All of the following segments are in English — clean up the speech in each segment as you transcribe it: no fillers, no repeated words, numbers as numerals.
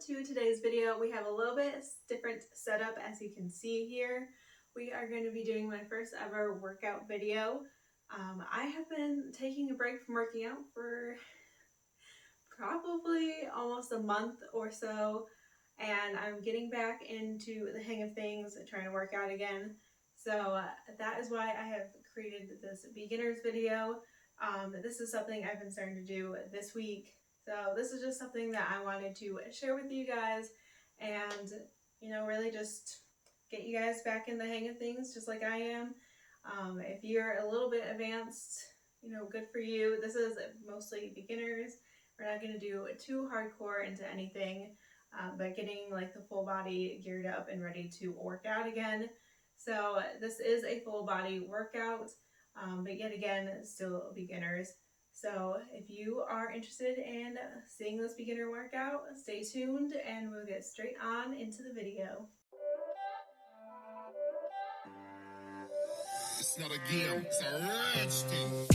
to today's video. We have a little bit different setup, as you can see here. We are going to be doing my first ever workout video. I have been taking a break from working out for probably almost a month or so, and I'm getting back into the hang of things and trying to work out again. So that is why I have created this beginners video. This is something I've been starting to do this week. So this is just something that I wanted to share with you guys and, really just get you guys back in the hang of things just like I am. If you're a little bit advanced, good for you. This is mostly beginners. We're not going to do too hardcore into anything, but getting like the full body geared up and ready to work out again. So this is a full body workout, but yet again, still beginners. So if you are interested in seeing this beginner workout, stay tuned and we'll get straight on into the video. It's not a game, it's a rich thing.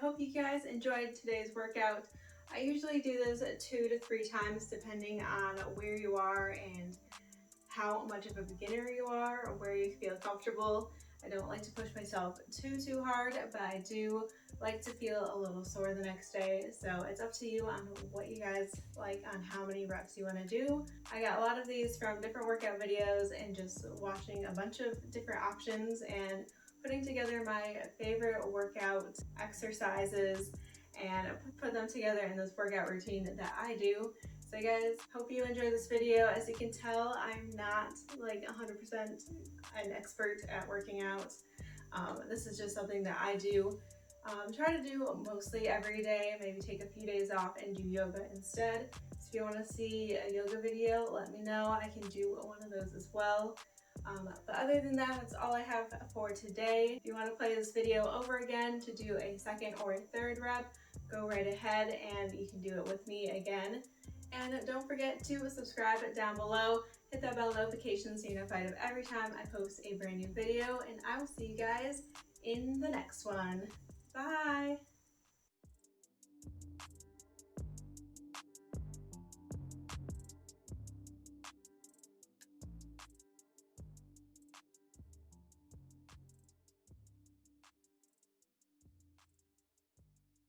hope you guys enjoyed today's workout. I usually do this 2 to 3 times depending on where you are and how much of a beginner you are or where you feel comfortable. I don't like to push myself too hard, but I do like to feel a little sore the next day. So it's up to you on what you guys like, on how many reps you want to do. I got a lot of these from different workout videos and just watching a bunch of different options and putting together my favorite workout exercises and put them together in this workout routine that I do. So guys, hope you enjoyed this video. As you can tell, I'm not like 100% an expert at working out. This is just something that I do. Try to do mostly every day, maybe take a few days off and do yoga instead. So if you want to see a yoga video, let me know. I can do one of those as well. But other than that, that's all I have for today. If you want to play this video over again to do a second or a third rep, go right ahead and you can do it with me again. And don't forget to subscribe down below, hit that bell notification so you're notified of every time I post a brand new video, and I will see you guys in the next one. Bye!